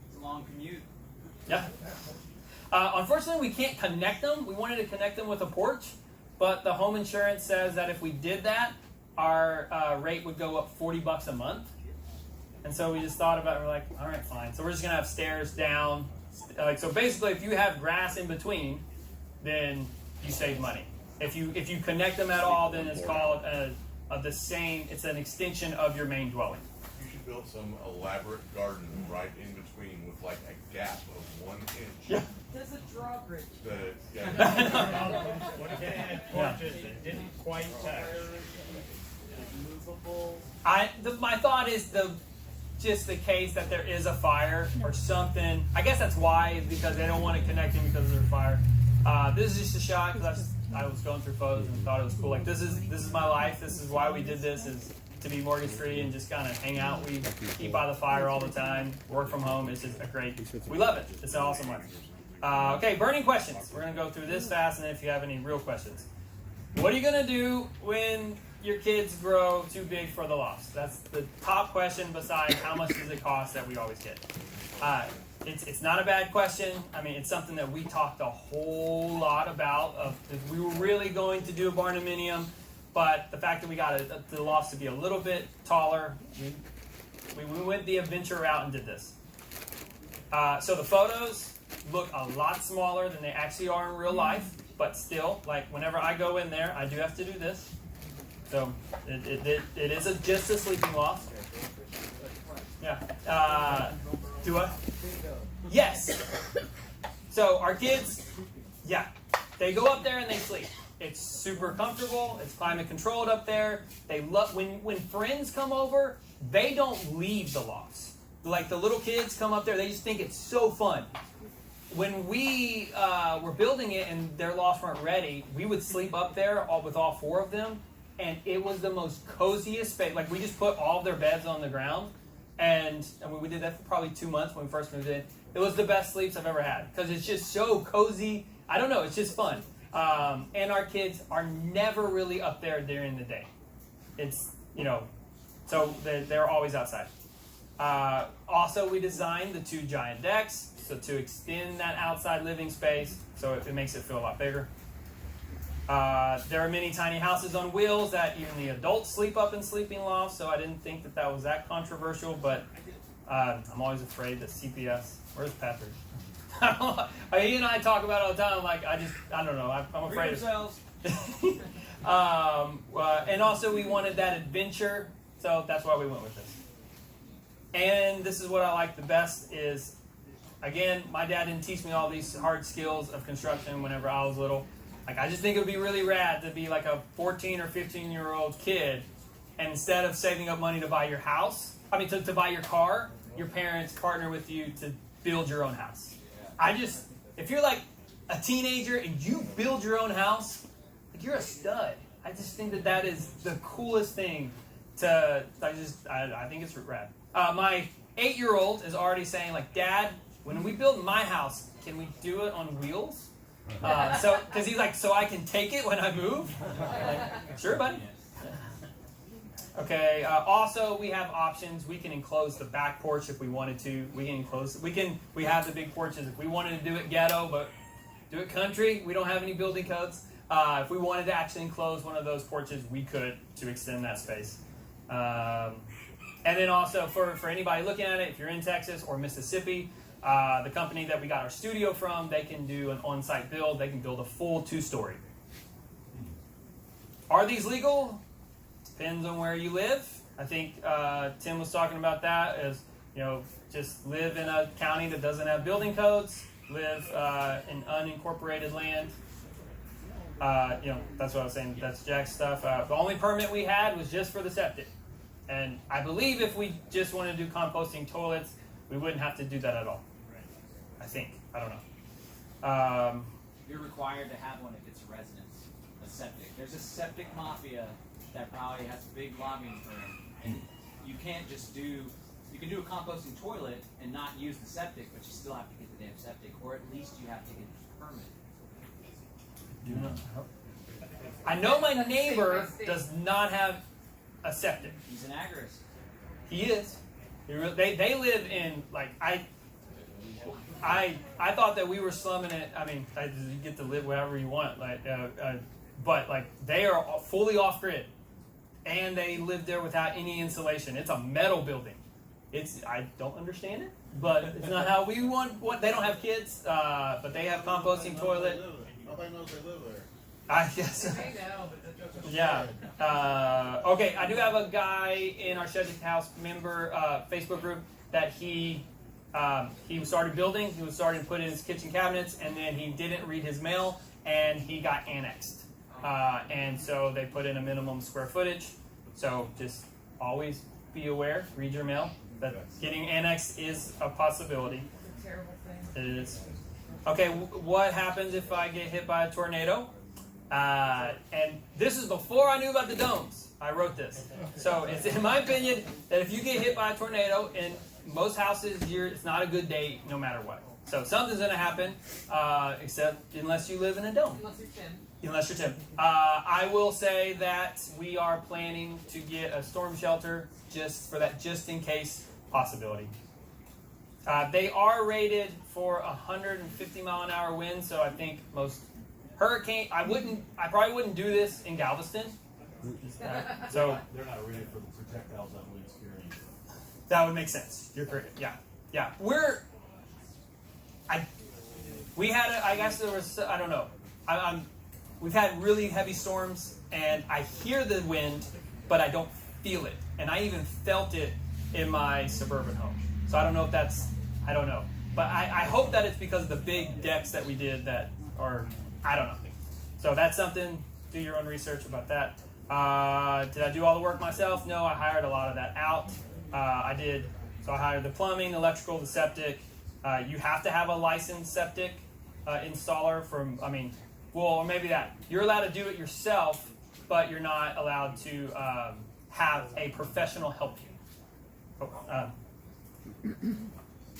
It's a long commute. Yeah. Unfortunately, we can't connect them. We wanted to connect them with a porch, but the home insurance says that if we did that, our rate would go up $40 a month. And so we just thought about it. We're like, all right, fine. So we're just gonna have stairs down. So basically, if you have grass in between, then you save money. If you connect them at all, then it's called the same. It's an extension of your main dwelling. You should build some elaborate garden right in between with like a gap of 1 inch. Yeah. There's a drawbridge. What if they had porches that didn't quite touch? Movable. My thought is just the case that there is a fire or something. I guess that's why, because they don't want to connect them because there's a fire. This is just a shot because I was going through photos and thought it was cool. Like this is my life. This is why we did this, is to be mortgage free and just kind of hang out. We eat by the fire all the time. Work from home. It's just we love it. It's an awesome life. Okay, burning questions. We're gonna go through this fast, and if you have any real questions, what are you gonna do when your kids grow too big for the lofts? That's the top question besides how much does it cost that we always get. It's not a bad question. I mean, it's something that we talked a whole lot about of if we were really going to do a barnuminium, but the fact that we got the lofts to be a little bit taller, we went the adventure route and did this. So the photos look a lot smaller than they actually are in real life, but still, like whenever I go in there, I do have to do this. So it is just a sleeping loft. Yeah. Do I? Yes. So our kids, yeah, they go up there and they sleep. It's super comfortable. It's climate controlled up there. They love when friends come over. They don't leave the lofts. Like the little kids come up there, they just think it's so fun. When we were building it and their lofts weren't ready, we would sleep up there with all four of them, and it was the most coziest space. Like we just put all of their beds on the ground, and we did that for probably 2 months when we first moved in. It was the best sleeps I've ever had because it's just so cozy. I don't know, it's just fun. And our kids are never really up there during the day. It's, so they're always outside. Also, we designed the 2 giant decks, so to extend that outside living space, so it makes it feel a lot bigger. There are many tiny houses on wheels that even the adults sleep up in sleeping lofts, so I didn't think that was that controversial, but I'm always afraid that CPS, where's Patrick? He and I talk about it all the time, like, I don't know, I'm afraid of and also we wanted that adventure, so that's why we went with this. And this is what I like the best is, again, my dad didn't teach me all these hard skills of construction whenever I was little. Like, I just think it would be really rad to be like a 14 or 15-year-old kid, and instead of saving up money to buy your house, to buy your car, your parents partner with you to build your own house. If you're like a teenager and you build your own house, like you're a stud. I just think that is the coolest thing I think it's rad. My 8-year-old is already saying, like, Dad, when we build my house, can we do it on wheels? Because he's like, so I can take it when I move? Like, sure, buddy. Okay, also we have options. We can enclose the back porch if we wanted to. We have the big porches if we wanted to do it ghetto, but do it country. We don't have any building codes. If we wanted to actually enclose one of those porches, we could to extend that space. And then also for anybody looking at it, if you're in Texas or Mississippi, the company that we got our studio from, they can do an on-site build. They can build a full 2-story. Are these legal? Depends on where you live. I think Tim was talking about that as, just live in a county that doesn't have building codes, live in unincorporated land. That's what I was saying. That's Jack's stuff. The only permit we had was just for the septic. And I believe if we just wanted to do composting toilets, we wouldn't have to do that at all. I think. I don't know. You're required to have one if it's a residence, a septic. There's a septic mafia that probably has a big lobbying firm. And you can't just you can do a composting toilet and not use the septic, but you still have to get the damn septic, or at least you have to get the permit. I know my neighbor does not have a septic. He's an agorist. He is. They live in, like, I thought that we were slumming it. You get to live wherever you want, but like they are fully off grid, and they live there without any insulation. It's a metal building. I don't understand it, but it's not how we want. They don't have kids, but they have composting toilet. Nobody knows they live there. I guess. Yeah. Okay, I do have a guy in our Subject House member Facebook group that he started building. He was starting to put in his kitchen cabinets, and then he didn't read his mail, and he got annexed. And so they put in a minimum square footage. So just always be aware, read your mail, that getting annexed is a possibility. It's a terrible thing. It is. Okay, what happens if I get hit by a tornado? And this is before I knew about the domes. I wrote this. So it's in my opinion that if you get hit by a tornado, in most houses, it's not a good day no matter what. So something's going to happen, except unless you live in a dome. Unless you're Tim. Unless you're Tim. I will say that we are planning to get a storm shelter just for that just in case possibility. They are rated for 150 mile an hour winds, so I think most hurricane. I probably wouldn't do this in Galveston. So They're not ready for the projectiles that we experience. that would make sense. You're correct. Yeah. We had. I guess there was. I don't know. We've had really heavy storms, and I hear the wind, but I don't feel it. And I even felt it in my suburban home. So I don't know if that's. I don't know. But I hope that it's because of the big decks that we did that are. I don't know. So that's something. Do your own research about that. Did I do all the work myself? No, I hired a lot of that out. I did. So I hired the plumbing, the electrical, the septic. You have to have a licensed septic installer from, or maybe that. You're allowed to do it yourself, but you're not allowed to have a professional help you.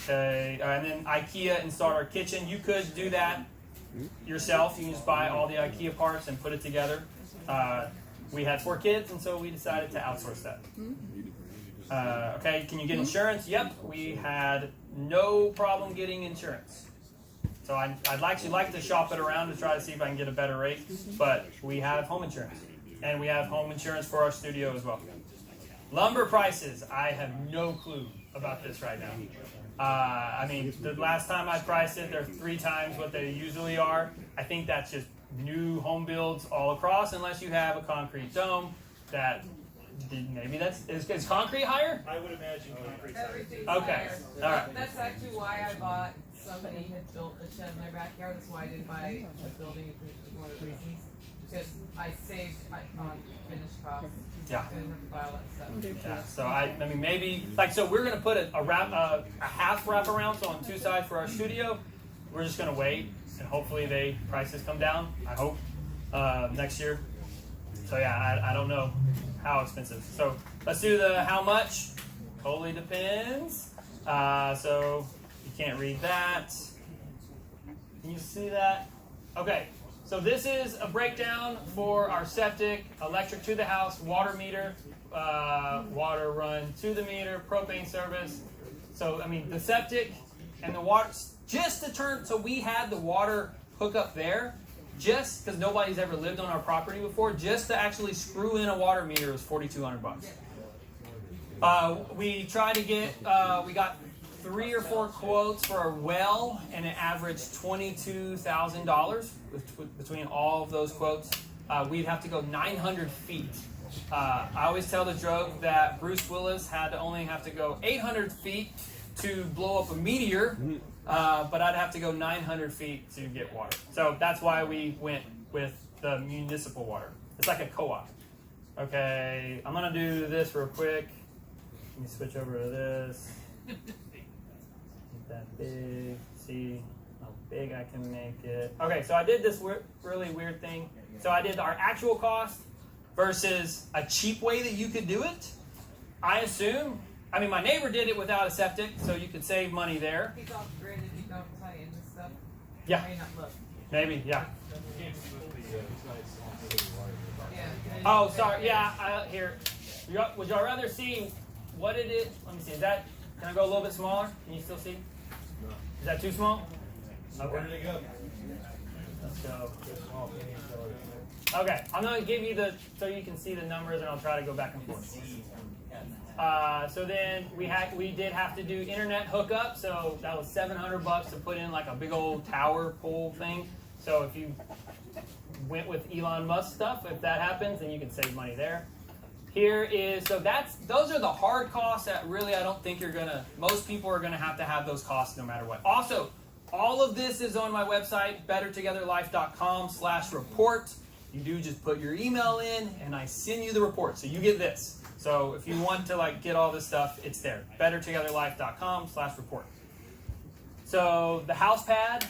Okay, and then Ikea installed our kitchen. You could do that yourself. You can just buy all the Ikea parts and put it together. We had 4 kids, and so we decided to outsource that. Okay, can you get insurance? Yep, we had no problem getting insurance. So I'd actually like to shop it around to try to see if I can get a better rate, but we have home insurance. And we have home insurance for our studio as well. Lumber prices, I have no clue about this right now. The last time I priced it, they're 3 times what they usually are. I think that's just new home builds all across, unless you have a concrete dome that maybe is concrete higher? I would imagine concrete's higher. Everything's Okay. higher. All right. That's actually why I bought. Somebody had built a shed in their backyard. That's why I didn't buy a building. It was one of the reasons because I saved on finished costs. Yeah. I didn't have to buy all that stuff. Yeah. So maybe so we're gonna put a half wraparound, so on 2 sides for our studio. We're just gonna wait and hopefully prices come down. I hope next year. So yeah, I don't know how expensive. So let's do the how much. Totally depends. So you can't read that. Can you see that? Okay. So this is a breakdown for our septic, electric to the house, water meter, water run to the meter, propane service. So the septic and the water, just to turn. So we had the water hook up there. Just because nobody's ever lived on our property before, just to actually screw in a water meter was $4,200. We tried to get, we got 3 or 4 quotes for a well, and it averaged $22,000 between all of those quotes. We'd have to go 900 feet. I always tell the joke that Bruce Willis had to only have to go 800 feet to blow up a meteor. But I'd have to go 900 feet to get water. So that's why we went with the municipal water. It's like a co-op. Okay, I'm going to do this real quick. Let me switch over to this. Make that big. See how big I can make it. Okay, so I did this really weird thing. So I did our actual cost versus a cheap way that you could do it. I assume... my neighbor did it without a septic, so you could save money there. He's all graded. You don't tie in this stuff. Yeah. May not look. Maybe, yeah. Yeah. Oh, sorry. Yeah, here. Would y'all rather see what it is? Let me see. Can I go a little bit smaller? Can you still see? Is that too small? Okay. Where did it go? Let's go. Okay, I'm going to give you so you can see the numbers, and I'll try to go back and forth. So then we did have to do internet hookup, so that was $700 to put in like a big old tower pole thing. So if you went with Elon Musk stuff, if that happens, then you can save money there. Those are the hard costs that really I don't think most people are gonna have those costs no matter what. Also, all of this is on my website, bettertogetherlife.com/report. You do just put your email in, and I send you the report, so you get this. So if you want to get all this stuff, it's there. bettertogetherlife.com/report. So the house pad,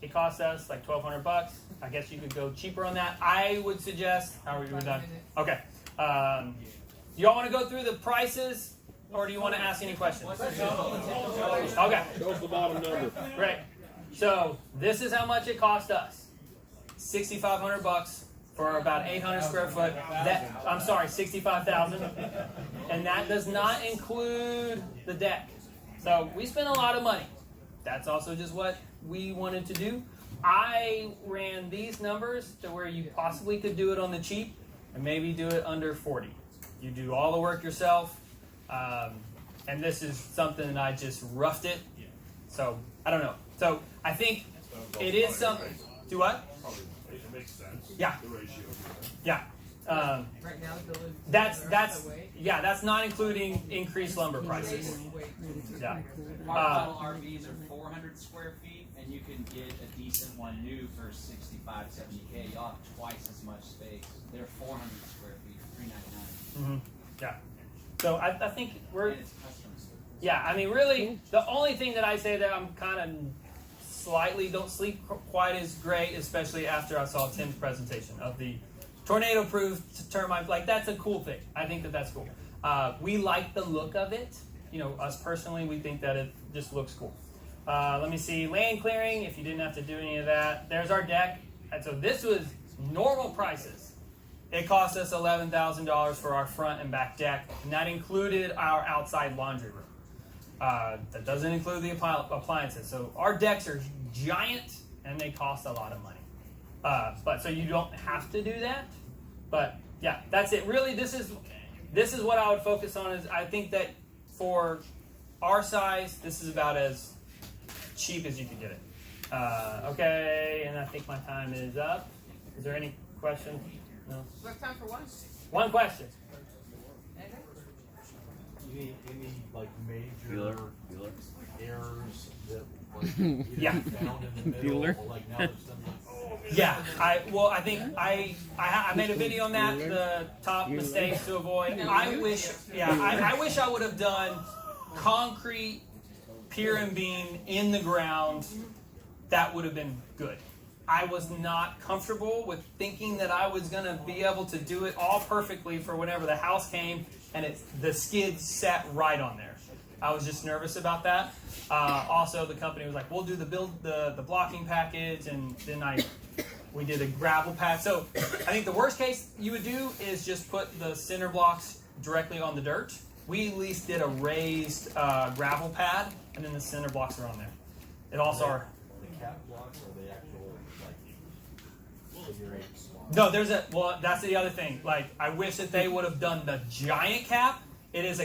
it cost us like $1,200. I guess you could go cheaper on that. I would suggest. How are we done? Okay. Do y'all want to go through the prices? or do you want to ask any questions? What's the total? Okay. What's the bottom number? Great. So this is how much it cost us. $6,500 for about 800 square foot. I'm sorry, 65,000, and that does not include the deck. So we spent a lot of money. That's also just what we wanted to do. I ran these numbers to where you possibly could do it on the cheap and maybe do it under 40. You do all the work yourself, and this is something that I just roughed it. So I don't know. So I think it is something. Do what? Probably, it makes sense. Yeah. The ratio. Yeah. Right now, building. That's not including increased lumber prices. Yeah. Our model RVs are 400 square feet, and you can get a decent one new for 65, 70K. You'll have twice as much space. They're 400 square feet, $399. Yeah. So I think we're. And it's custom. Yeah. I mean, really, the only thing that I say that I'm kind of slightly don't sleep quite as great, especially after I saw Tim's presentation of the tornado-proof termite. Like, that's a cool thing. I think that that's cool. We like the look of it. You know, us personally, we think that it just looks cool. Let me see. Land clearing, if you didn't have to do any of that. There's our deck. And so this was normal prices. It cost us $11,000 for our front and back deck, and that included our outside laundry room. That doesn't include the appliances. So our decks are giant, and they cost a lot of money. But so you don't have to do that. But yeah, that's it. Really, this is what I would focus on. Is I think that for our size, this is about as cheap as you can get it. Okay, and I think my time is up. Is there any questions? No. We have time for one. One question. Anything? Any like major errors that like you Yeah. found in the middle, or like now there's something. Yeah, I think I made a video on that. The top mistakes to avoid. I wish I would have done concrete pier and beam in the ground. That would have been good. I was not comfortable with thinking that I was going to be able to do it all perfectly for whenever the house came and the skids sat right on there. I was just nervous about that. Also, the company was like, "We'll do the blocking package," and then we did a gravel pad. So I think the worst case you would do is just put the center blocks directly on the dirt. We at least did a raised gravel pad, and then the center blocks are on there. It also are. The cap blocks or the actual like figure eight blocks? No, that's the other thing. Like, I wish that they would have done the giant cap. It's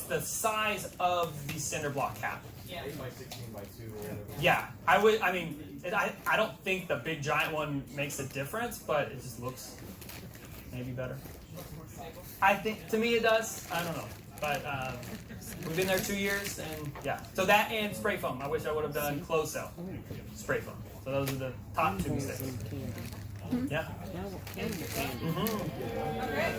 the size of the cinder block cap. Yeah. 8 by 16 by 2 or whatever. Yeah, I don't think the big giant one makes a difference, but it just looks maybe better. I think, to me it does. I don't know, but we've been there 2 years, and yeah. So that and spray foam. I wish I would have done closed cell spray foam. So those are the top 2 mistakes. Yeah. Okay.